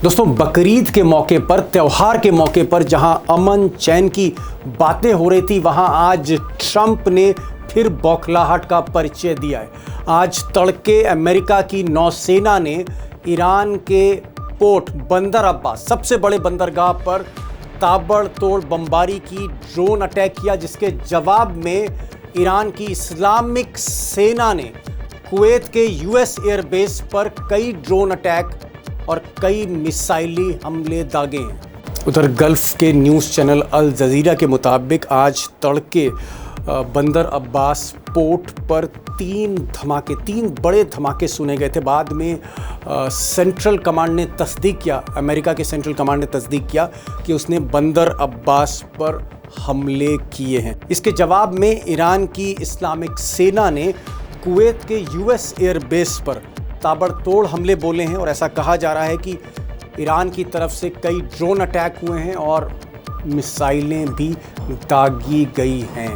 दोस्तों, बकरीद के मौके पर, त्यौहार के मौके पर जहां अमन चैन की बातें हो रही थी, वहां आज ट्रंप ने फिर बौखलाहट का परिचय दिया है। आज तड़के अमेरिका की नौसेना ने ईरान के पोर्ट बंदर अब्बास, सबसे बड़े बंदरगाह पर ताबड़तोड़ बमबारी की, ड्रोन अटैक किया, जिसके जवाब में ईरान की इस्लामिक सेना ने कुवैत के यूएस एयरबेस पर कई ड्रोन अटैक और कई मिसाइली हमले दागे हैं। उधर गल्फ के न्यूज़ चैनल अल जजीरा के मुताबिक आज तड़के बंदर अब्बास पोर्ट पर तीन बड़े धमाके सुने गए थे। बाद में सेंट्रल कमांड ने तस्दीक किया, अमेरिका के सेंट्रल कमांड ने तस्दीक किया कि उसने बंदर अब्बास पर हमले किए हैं। इसके जवाब में ईरान की इस्लामिक सेना ने कुवैत के यूएस एयरबेस पर ताबड़तोड़ हमले बोले हैं और ऐसा कहा जा रहा है कि ईरान की तरफ से कई ड्रोन अटैक हुए हैं और मिसाइलें भी दागी गई हैं।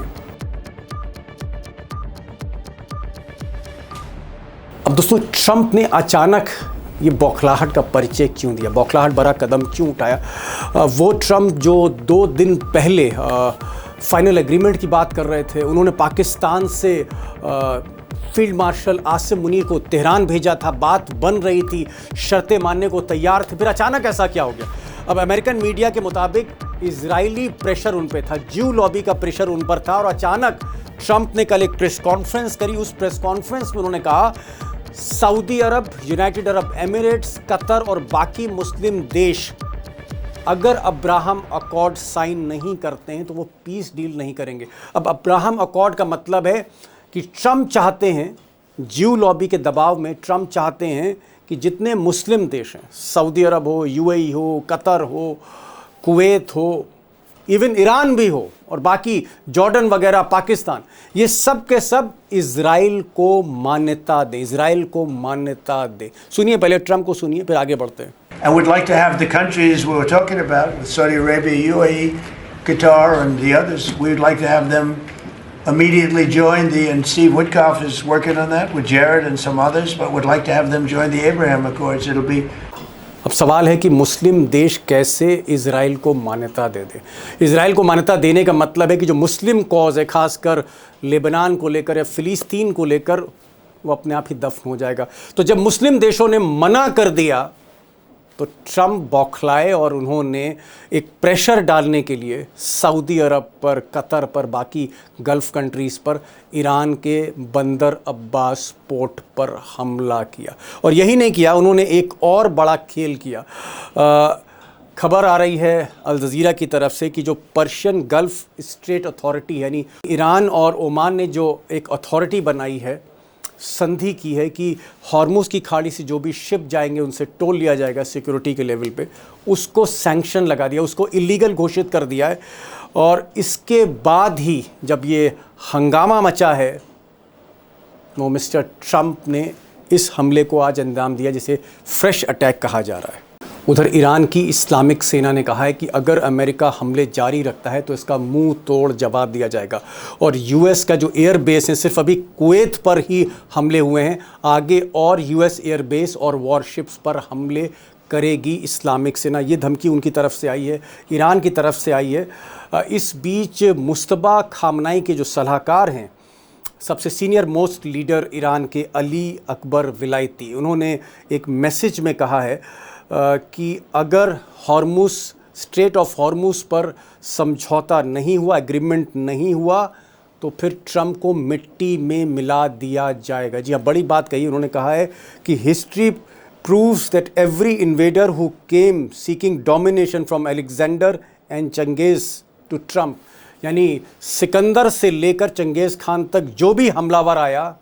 अब दोस्तों, ट्रंप ने अचानक ये बौखलाहट का परिचय क्यों दिया, बौखलाहट भरा कदम क्यों उठाया? वो ट्रंप जो 2 दिन पहले फाइनल एग्रीमेंट की बात कर रहे थे, उन्होंने पाकिस्तान से फील्ड मार्शल आसिम मुनीर को तेहरान भेजा था, बात बन रही थी, शर्तें मानने को तैयार थे, फिर अचानक ऐसा क्या हो गया? अब अमेरिकन मीडिया के मुताबिक इजरायली प्रेशर उन पे था, ज्यू लॉबी का प्रेशर उन पर था और अचानक ट्रंप ने कल एक प्रेस कॉन्फ्रेंस करी। उस प्रेस कॉन्फ्रेंस में उन्होंने कहा सऊदी अरब, यूनाइटेड अरब एमिरेट्स, कतर और बाकी मुस्लिम देश अगर अब्राहम अकॉर्ड साइन नहीं करते हैं तो वो पीस डील नहीं करेंगे। अब अब्राहम अकॉर्ड का मतलब है कि ट्रंप चाहते हैं, ज्यू लॉबी के दबाव में ट्रंप चाहते हैं कि जितने मुस्लिम देश हैं, सऊदी अरब हो, यूएई हो, कतर हो, कुवैत हो, इवन ईरान भी हो और बाकी जॉर्डन वगैरह, पाकिस्तान, ये सब के सब इजराइल को मान्यता दे, इजराइल को मान्यता दे। सुनिए, पहले ट्रंप को सुनिए, फिर आगे बढ़ते हैं। And we'd like to have the countries we were talking about, with Saudi Arabia, UAE, Qatar, and the others, we'd like to have them immediately join and Steve Witkoff is working on that with Jared and some others, but would like to have them join the Abraham Accords. It'll be. अब सवाल है कि मुस्लिम देश कैसे Israel को मान्यता दे दे। Israel को मान्यता देने का मतलब है कि जो मुस्लिम कॉज है, खासकर लेबनान को लेकर या फिलिस्तीन को लेकर, वो अपने आप ही दफन हो जाएगा। तो जब मुस्लिम देशों ने मना कर दिया तो ट्रंप बौखलाए और उन्होंने एक प्रेशर डालने के लिए सऊदी अरब पर, कतर पर, बाकी गल्फ़ कंट्रीज़ पर ईरान के बंदर अब्बास पोर्ट पर हमला किया। और यही नहीं किया, उन्होंने एक और बड़ा खेल किया। खबर आ रही है अल जजीरा की तरफ से कि जो पर्शियन गल्फ़ स्ट्रेट अथॉरिटी, यानी ईरान और ओमान ने जो एक अथॉरिटी बनाई है, संधि की है कि हॉर्मुज़ की खाड़ी से जो भी शिप जाएंगे उनसे टोल लिया जाएगा सिक्योरिटी के लेवल पे, उसको सैंक्शन लगा दिया, उसको इलीगल घोषित कर दिया है। और इसके बाद ही जब ये हंगामा मचा है, वो मिस्टर ट्रंप ने इस हमले को आज अंजाम दिया, जिसे फ्रेश अटैक कहा जा रहा है। उधर ईरान की इस्लामिक सेना ने कहा है कि अगर अमेरिका हमले जारी रखता है तो इसका मुंह तोड़ जवाब दिया जाएगा। और यूएस का जो एयर बेस है, सिर्फ अभी कुवैत पर ही हमले हुए हैं, आगे और यूएस एयर बेस और वॉरशिप्स पर हमले करेगी इस्लामिक सेना। ये धमकी उनकी तरफ से आई है, ईरान की तरफ से आई है। इस बीच मुस्तबा खामनाई के जो सलाहकार हैं, सबसे सीनियर मोस्ट लीडर ईरान के अली अकबर विलायती, उन्होंने एक मैसेज में कहा है कि अगर हॉर्मुज़, स्ट्रेट ऑफ हॉर्मुज़ पर समझौता नहीं हुआ, एग्रीमेंट नहीं हुआ, तो फिर ट्रंप को मिट्टी में मिला दिया जाएगा। जी हाँ, बड़ी बात कही। उन्होंने कहा है कि history proves that every invader who came seeking domination from Alexander and Genghis to Trump, यानी सिकंदर से लेकर चंगेज़ खान तक जो भी हमलावर आया,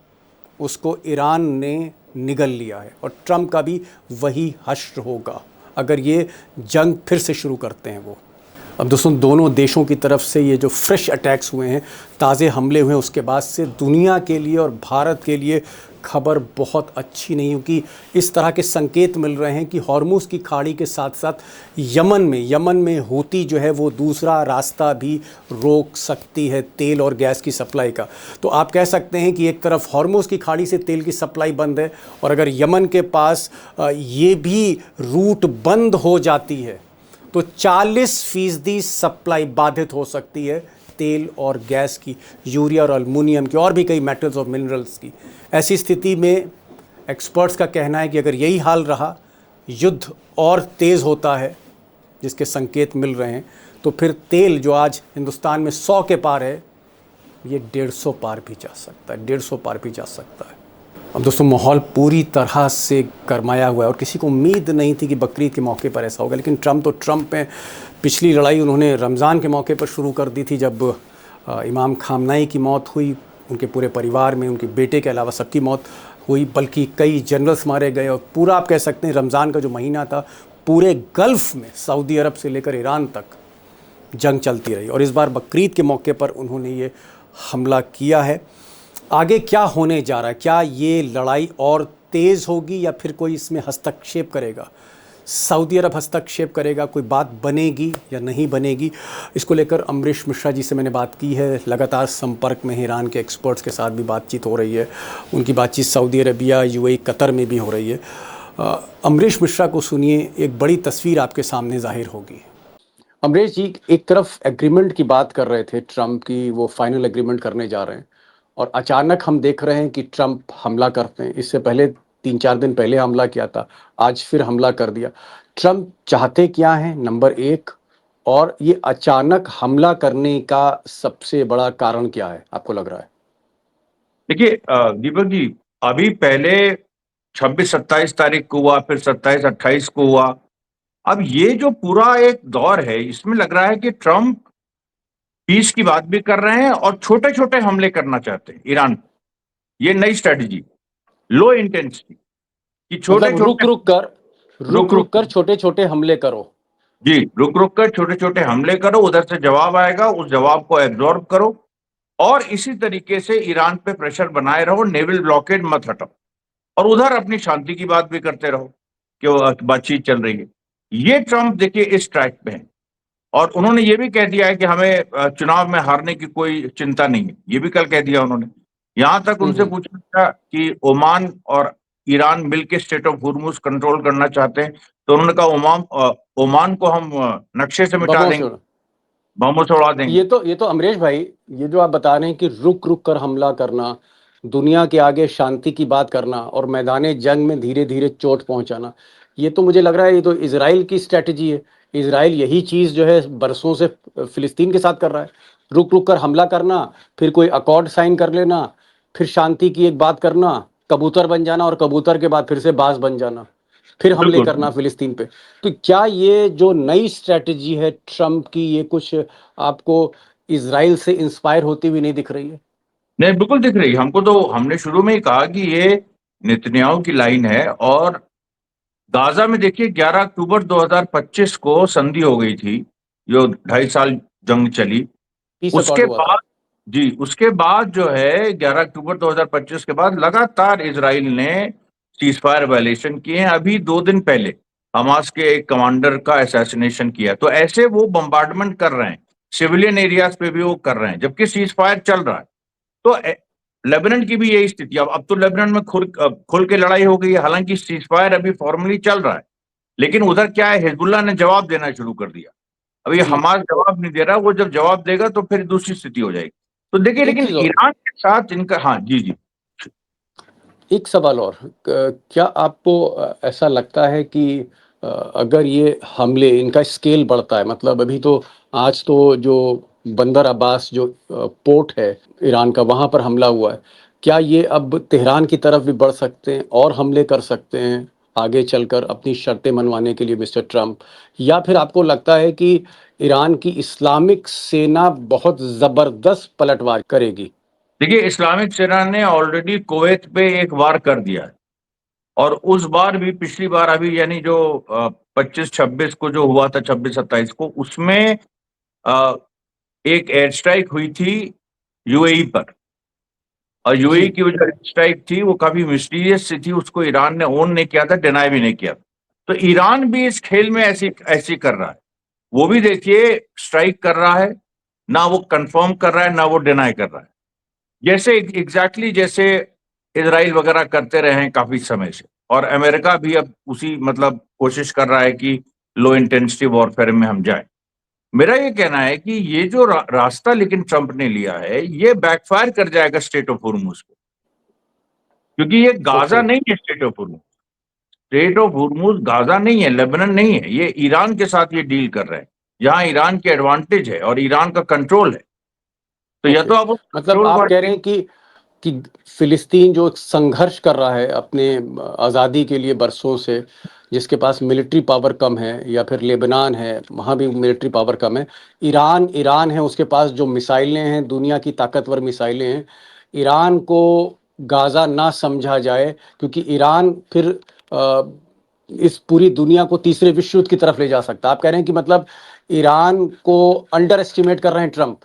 उसको ईरान ने निगल लिया है। और ट्रंप का भी वही हश्र होगा अगर ये जंग फिर से शुरू करते हैं वो। अब दोस्तों, दोनों देशों की तरफ से ये जो फ्रेश अटैक्स हुए हैं, ताज़े हमले हुए हैं, उसके बाद से दुनिया के लिए और भारत के लिए खबर बहुत अच्छी नहीं, क्योंकि इस तरह के संकेत मिल रहे हैं कि हॉर्मुज़ की खाड़ी के साथ साथ यमन में हूती जो है वो दूसरा रास्ता भी रोक सकती है तेल और गैस की सप्लाई का। तो आप कह सकते हैं कि एक तरफ हॉर्मुज़ की खाड़ी से तेल की सप्लाई बंद है, और अगर यमन के पास ये भी रूट बंद हो जाती है तो 40% सप्लाई बाधित हो सकती है तेल और गैस की, यूरिया और अल्मुनियम की, और भी कई मेटल्स और मिनरल्स की। ऐसी स्थिति में एक्सपर्ट्स का कहना है कि अगर यही हाल रहा, युद्ध और तेज़ होता है जिसके संकेत मिल रहे हैं, तो फिर तेल जो आज हिंदुस्तान में 100 के पार है, ये 150 पार भी जा सकता है, 150 पार भी जा सकता है। अब दोस्तों, माहौल पूरी तरह से गरमाया हुआ है और किसी को उम्मीद नहीं थी कि बकरीद के मौके पर ऐसा होगा, लेकिन ट्रंप तो ट्रंप हैं। पिछली लड़ाई उन्होंने रमज़ान के मौके पर शुरू कर दी थी, जब इमाम खामनाई की मौत हुई, उनके पूरे परिवार में उनके बेटे के अलावा सबकी मौत हुई, बल्कि कई जनरल्स मारे गए, और पूरा आप कह सकते हैं रमज़ान का जो महीना था, पूरे गल्फ़ में सऊदी अरब से लेकर ईरान तक जंग चलती रही, और इस बार बकरीद के मौके पर उन्होंने ये हमला किया है। आगे क्या होने जा रहा है? क्या ये लड़ाई और तेज़ होगी या फिर कोई इसमें हस्तक्षेप करेगा? सऊदी अरब हस्तक्षेप करेगा? कोई बात बनेगी या नहीं बनेगी? इसको लेकर अमरीश मिश्रा जी से मैंने बात की है, लगातार संपर्क में ईरान के एक्सपर्ट्स के साथ भी बातचीत हो रही है, उनकी बातचीत सऊदी अरबिया, यूएई, कतर में भी हो रही है। अमरीश मिश्रा को सुनिए, एक बड़ी तस्वीर आपके सामने जाहिर होगी। अमरीश जी, एक तरफ एग्रीमेंट की बात कर रहे थे ट्रंप की, वो फाइनल एग्रीमेंट करने जा रहे हैं, और अचानक हम देख रहे हैं कि ट्रंप हमला करते हैं। इससे पहले 3-4 दिन पहले हमला किया था, आज फिर हमला कर दिया। ट्रंप चाहते क्या हैं, नंबर एक, और ये अचानक हमला करने का सबसे बड़ा कारण क्या है, आपको लग रहा है? देखिए दीपक जी, अभी पहले 26-27 तारीख को हुआ, फिर 27-28 को हुआ। अब ये जो पूरा एक दौर है, इसमें लग रहा है कि ट्रंप पीस की बात भी कर रहे हैं और छोटे छोटे हमले करना चाहते हैं ईरान को। ये नई स्ट्रेटजी, लो इंटेंसिटी, कि छोटे मतलब छोटे रुक रुक कर छोटे छोटे हमले करो। जी, रुक रुक कर छोटे छोटे हमले करो, उधर से जवाब आएगा, उस जवाब को एब्जॉर्ब करो, और इसी तरीके से ईरान पे प्रेशर बनाए रहो, नेवल ब्लॉकेड मत हटाओ, और उधर अपनी शांति की बात भी करते रहो कि वो बातचीत चल रही है। ये ट्रंप देखिए इस ट्रैक पे है, और उन्होंने ये भी कह दिया है कि हमें चुनाव में हारने की कोई चिंता नहीं है। ये भी कल कह दिया उन्होंने। यहां तक उनसे पूछा था कि ओमान और ईरान मिलकर स्ट्रेट ऑफ हुर्मुज कंट्रोल करना चाहते हैं, तो उन्होंने कहा ओमान को हम नक्शे से मिटा देंगे, बमों से उड़ा देंगे। ये तो अमरीश भाई, ये जो आप बता रहे हैं कि रुक रुक कर हमला करना, दुनिया के आगे शांति की बात करना और मैदाने जंग में धीरे धीरे चोट पहुंचाना, ये तो मुझे लग रहा है ये तो इजराइल की स्ट्रेटजी है। इजराइल यही चीज़ जो है बरसों से फिलिस्तीन के साथ कर रहा है, रुक रुक कर हमला करना, फिर कोई अकॉर्ड साइन कर लेना, फिर शांति की एक बात करना, कबूतर बन जाना, और कबूतर के बाद फिर से बाज बन जाना, फिर हमले करना फिलिस्तीन पे। तो क्या ये जो नई स्ट्रेटजी है ट्रंप की, ये कुछ आपको इजराइल से इंस्पायर होती हुई नहीं दिख रही है? नहीं, बिल्कुल दिख रही है हमको। तो हमने शुरू में ही कहा कि ये नेतन्याहू की लाइन है। और गाजा में देखिए 11 अक्टूबर 2025 को संधि हो गई थी, जो 2.5 साल जंग चली। उसके बाद उसके बाद जो है 11 अक्टूबर 2025 के बाद लगातार इजराइल ने सीजफायर वायलेशन किए हैं। अभी 2 दिन पहले हमास के एक कमांडर का असैसिनेशन किया। तो ऐसे वो बम्बार्डमेंट कर रहे हैं, सिविलियन एरियाज पे भी वो कर रहे हैं, जबकि सीज फायर चल रहा है। तो लेबनान की भी यही स्थिति। अब तो लेबनान में खुल के लड़ाई हो गई है, हालांकि सीज फायर अभी फॉर्मली चल रहा है, लेकिन उधर क्या है, हिजबुल्लाह ने जवाब देना शुरू कर दिया। अभी हमास जवाब नहीं दे रहा, वो जब जवाब देगा तो फिर दूसरी स्थिति हो जाएगी। तो देखिए, लेकिन ईरान के साथ इनका, हाँ जी, एक सवाल और, क्या आपको ऐसा लगता है कि अगर ये हमले, इनका स्केल बढ़ता है, मतलब अभी तो आज तो जो बंदर अब्बास जो पोर्ट है ईरान का, वहाँ पर हमला हुआ है, क्या ये अब तेहरान की तरफ भी बढ़ सकते हैं और हमले कर सकते हैं आगे चलकर अपनी शर्तें मनवाने के लिए मिस्टर ट्रंप? या फिर आपको लगता है कि ईरान की इस्लामिक सेना बहुत ज़बरदस्त पलटवार करेगी? देखिए, इस्लामिक सेना ने ऑलरेडी कुवैत पे एक वार कर दिया है, और उस बार भी, पिछली बार अभी यानी जो 25-26 को जो हुआ था, 26-27 को, उसमें एक एयर स्ट्राइक हुई थी यूएई पर, और यूएई जी। की जो एयर स्ट्राइक थी वो काफी मिस्टीरियस सी थी, उसको ईरान ने ओन नहीं किया था, डिनाई भी नहीं किया। तो ईरान भी इस खेल में ऐसी ऐसी कर रहा है। वो भी देखिए स्ट्राइक कर रहा है, ना वो कंफर्म कर रहा है ना वो डिनाई कर रहा है, जैसे एग्जैक्टली जैसे इजराइल वगैरह करते रहे हैं काफी समय से। और अमेरिका भी अब उसी मतलब कोशिश कर रहा है कि लो इंटेंसिटी वॉरफेयर में हम जाएं। मेरा ये कहना है कि ये जो रास्ता लेकिन ट्रंप ने लिया है ये बैकफायर कर जाएगा स्टेट ऑफ हुर्मुज पे, क्योंकि ये गाजा ओके। नहीं है। Strait of Hormuz, strait of Hormuz Gaza नहीं है, लेबनान नहीं है, ये ईरान के साथ ये डील कर रहे हैं, जहां ईरान के एडवांटेज है और ईरान का कंट्रोल है। तो या ओके, तो आप मतलब कंट्रोल आप कह पर, रहे हैं कि फिलिस्तीन जो एक संघर्ष कर रहा है अपने आज़ादी के लिए बरसों से, जिसके पास मिलिट्री पावर कम है, या फिर लेबनान है वहाँ भी मिलिट्री पावर कम है, ईरान ईरान है उसके पास जो मिसाइलें हैं, दुनिया की ताकतवर मिसाइलें हैं, ईरान को गाज़ा ना समझा जाए, क्योंकि ईरान फिर अ, इस पूरी दुनिया को तीसरे विश्व युद्ध की तरफ ले जा सकता है। आप कह रहे हैं कि मतलब ईरान को अंडर एस्टिमेट कर रहे हैं ट्रंप।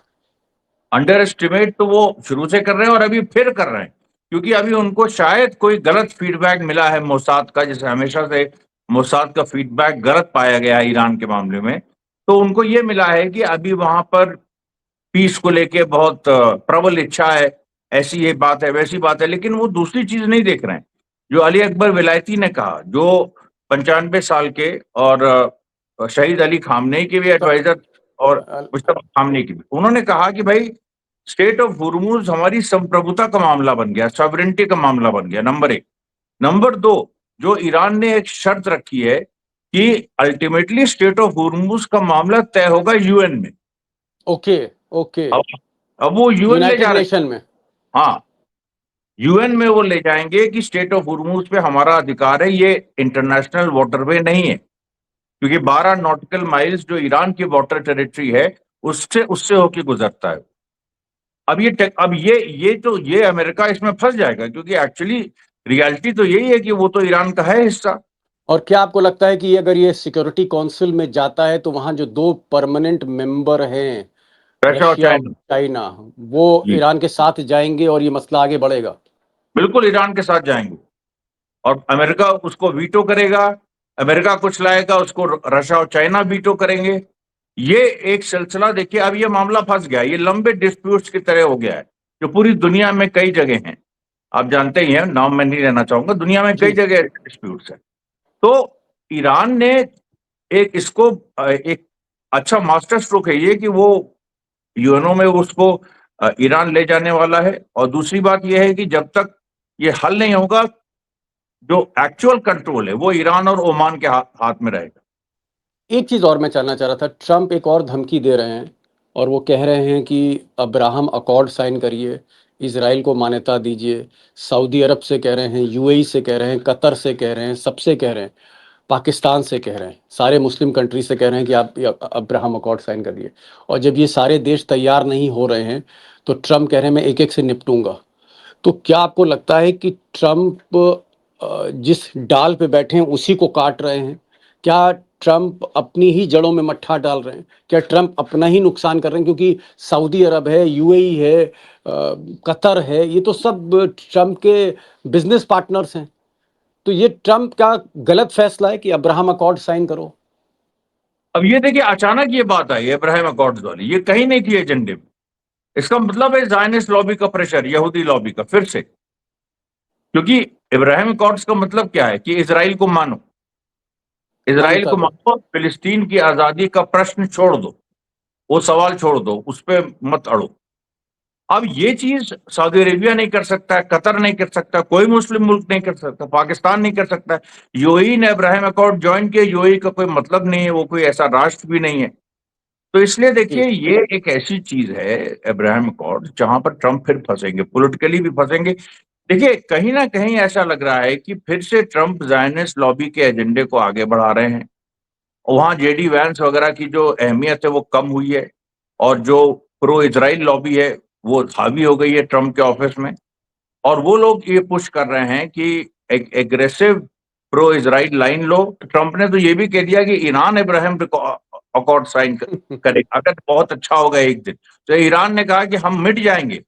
अंडर एस्टिमेट तो वो शुरू से कर रहे हैं और अभी फिर कर रहे हैं, क्योंकि अभी उनको शायद कोई गलत फीडबैक मिला है मोसाद का, जैसे हमेशा से मोसाद का फीडबैक गलत पाया गया है ईरान के मामले में। तो उनको ये मिला है कि अभी वहां पर पीस को लेके बहुत प्रबल इच्छा है, ऐसी ये बात है वैसी बात है, लेकिन वो दूसरी चीज नहीं देख रहे हैं जो अली अकबर विलायती ने कहा, जो 95 साल के और शहीद अली खामनेई के भी एडवाइजर और मुश्तबा खामनेई के भी, उन्होंने कहा कि भाई स्टेट ऑफ हुर्मुज हमारी संप्रभुता का मामला बन गया, सॉवरेनिटी का मामला बन गया, नंबर एक। नंबर दो, जो ईरान ने एक शर्त रखी है कि अल्टीमेटली स्टेट ऑफ हुर्मुज का मामला तय होगा यूएन में। ओके। ओके। अब अब वो यूएन ले यूनाइटेड जा रहे नेशन में। हैं। हाँ, यूएन में वो ले जाएंगे कि स्टेट ऑफ हुर्मुज पे हमारा अधिकार है, ये इंटरनेशनल वाटरवे नहीं है, क्योंकि 12 नॉटिकल माइल्स जो ईरान की वाटर टेरिटरी है उससे उससे होके गुजरता है। अब ये अमेरिका इसमें फंस जाएगा, क्योंकि एक्चुअली रियलिटी तो यही है कि वो तो ईरान का है हिस्सा। और क्या आपको लगता है कि अगर ये सिक्योरिटी काउंसिल में जाता है तो वहां जो दो परमानेंट मेंबर हैं, रशिया और रशिया और चाइना। चाइना, वो जी, ईरान के साथ जाएंगे और ये मसला आगे बढ़ेगा? बिल्कुल ईरान के साथ जाएंगे और अमेरिका उसको वीटो करेगा। अमेरिका कुछ लाएगा उसको रशिया और चाइना वीटो करेंगे। ये एक सिलसिला देखिए, अब ये मामला फंस गया, ये लंबे डिस्प्यूट्स की तरह हो गया है, जो पूरी दुनिया में कई जगह हैं। आप जानते ही हैं, नाम मैं नहीं लेना चाहूंगा, दुनिया में कई जी। जगह डिस्प्यूट्स है। तो ईरान ने एक इसको एक अच्छा मास्टर स्ट्रोक है ये कि वो यूएनओ में उसको ईरान ले जाने वाला है। और दूसरी बात यह है कि जब तक ये हल नहीं होगा, जो एक्चुअल कंट्रोल है वो ईरान और ओमान के हाथ में रहेगा। एक चीज़ और मैं जानना चाह रहा था, ट्रंप एक और धमकी दे रहे हैं और वो कह रहे हैं कि अब्राहम अकॉर्ड साइन करिए, इसराइल को मान्यता दीजिए। सऊदी अरब से कह रहे हैं, यूएई से कह रहे हैं, कतर से कह रहे हैं, सबसे कह रहे हैं, पाकिस्तान से कह रहे हैं, सारे मुस्लिम कंट्री से कह रहे हैं कि आप ये अब्राहम अकॉर्ड साइन करिए। और जब ये सारे देश तैयार नहीं हो रहे हैं तो ट्रंप कह रहे हैं मैं एक एक से निपटूंगा। तो क्या आपको लगता है कि ट्रंप जिस डाल पे बैठे हैं उसी को काट रहे हैं? क्या ट्रंप अपनी ही जड़ों में मट्ठा डाल रहे हैं? क्या ट्रंप अपना ही नुकसान कर रहे हैं? क्योंकि सऊदी अरब है, यूएई है, कतर है, ये तो सब ट्रंप के बिजनेस पार्टनर्स हैं। तो ये ट्रंप का गलत फैसला है कि अब्राहम अकॉर्ड साइन करो? अब ये देखिए, अचानक ये बात आई इब्राहिम अकॉर्ड्स वाली, ये कहीं नहीं थी एजेंडे में। इसका मतलब है ज़ायनिस्ट लॉबी का प्रेशर, यहूदी लॉबी का फिर से, क्योंकि इब्राहिम अकॉर्ड्स का मतलब क्या है कि इसराइल को मानो, इसराइल मान्यता को दो। मानो, फिलिस्तीन की आजादी का प्रश्न छोड़ दो, वो सवाल छोड़ दो, उस पर मत अड़ो। अब ये चीज सऊदी अरेबिया नहीं कर सकता, कतर नहीं कर सकता, कोई मुस्लिम मुल्क नहीं कर सकता, पाकिस्तान नहीं कर सकता। यूएई ने इब्राहिम अकॉर्ड ज्वाइन किया, यूएई का कोई मतलब नहीं है, वो कोई ऐसा राष्ट्र भी नहीं है। तो इसलिए जी। देखिए, ये एक ऐसी चीज है इब्राहिम अकॉर्ड, जहां पर ट्रंप फिर फंसेंगे, पॉलिटिकली भी फंसेंगे। देखिए, कहीं ना कहीं ऐसा लग रहा है कि फिर से ट्रंप ज़ायनिस्ट लॉबी के एजेंडे को आगे बढ़ा रहे हैं। वहां जेडी वैंस वगैरह की जो अहमियत है वो कम हुई है, और जो प्रो इजराइल लॉबी है वो हावी हो गई है ट्रंप के ऑफिस में। और वो लोग ये पुश कर रहे हैं कि एक एग्रेसिव प्रो इजराइल लाइन लो। ट्रंप ने तो ये भी कह दिया कि ईरान इब्राहिम अकॉर्ड साइन करेगा, अगर बहुत अच्छा होगा एक दिन। तो ईरान ने कहा कि हम मिट जाएंगे,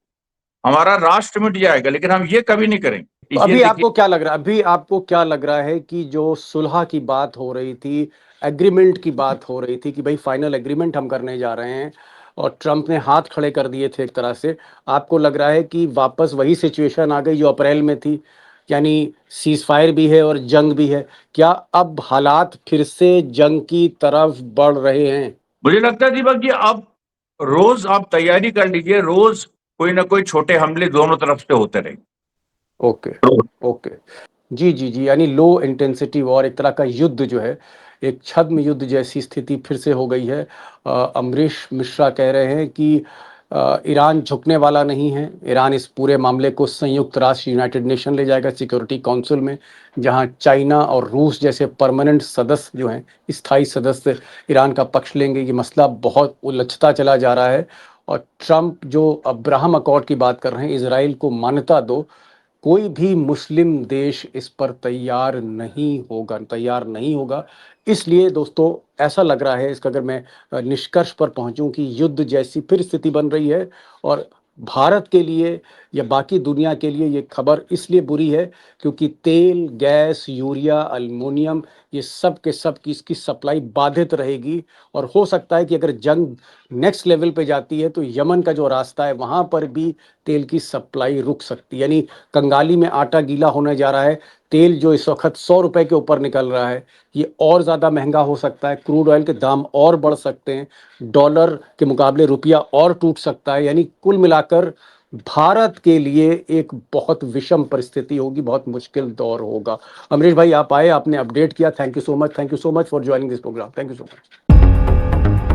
हमारा राष्ट्र मिट जाएगा, लेकिन हम ये कभी नहीं करेंगे। तो ये अभी देखिए, आपको क्या लग रहा है, अभी आपको क्या लग रहा है कि जो सुलह की बात हो रही थी, एग्रीमेंट की बात हो रही थी कि भाई फाइनल एग्रीमेंट हम करने जा रहे हैं, और ट्रंप ने हाथ खड़े कर दिए थे एक तरह से, आपको लग रहा है कि वापस वही सिचुएशन आ गई जो अप्रैल में थी, यानी सीज फायर भी है और जंग भी है? क्या अब हालात फिर से जंग की तरफ बढ़ रहे हैं? मुझे लगता है दीपक जी, अब रोज आप तैयारी कर लीजिए, रोज कोई ना कोई छोटे हमले दोनों तरफ से होते रहेंगे। Okay, okay. जी, जी, जी, यानी लो इंटेंसिटी वॉर, एक तरह का युद्ध जो है, एक छद्म युद्ध जैसी स्थिति फिर से हो गई है। अमरीश मिश्रा कह रहे हैं कि ईरान झुकने वाला नहीं है। ईरान इस पूरे मामले को संयुक्त राष्ट्र यूनाइटेड नेशन ले जाएगा सिक्योरिटी काउंसिल में, जहां चाइना और रूस जैसे परमानेंट सदस्य जो हैं, स्थायी सदस्य ईरान का पक्ष लेंगे। ये मसला बहुत उलझता चला जा रहा है, और ट्रंप जो अब्राहम अकॉर्ड की बात कर रहे हैं, इजराइल को मान्यता दो, कोई भी मुस्लिम देश इस पर तैयार नहीं होगा। इसलिए दोस्तों, ऐसा लग रहा है, इसका अगर मैं निष्कर्ष पर पहुंचूं, कि युद्ध जैसी फिर स्थिति बन रही है। और भारत के लिए या बाकी दुनिया के लिए ये खबर इसलिए बुरी है क्योंकि तेल, गैस, यूरिया, अल्युमिनियम, ये सब के सब की इसकी सप्लाई बाधित रहेगी। और हो सकता है कि अगर जंग नेक्स्ट लेवल पे जाती है तो यमन का जो रास्ता है वहां पर भी तेल की सप्लाई रुक सकती है। यानी कंगाली में आटा गीला होने जा रहा है। तेल जो इस वक्त 100 रुपए के ऊपर निकल रहा है, ये और ज़्यादा महंगा हो सकता है। क्रूड ऑयल के दाम और बढ़ सकते हैं, डॉलर के मुकाबले रुपया और टूट सकता है। यानी कुल मिलाकर भारत के लिए एक बहुत विषम परिस्थिति होगी, बहुत मुश्किल दौर होगा। अमरीश भाई, आप आए, आपने अपडेट किया, thank you so much, thank you so much for joining this program, thank you so much.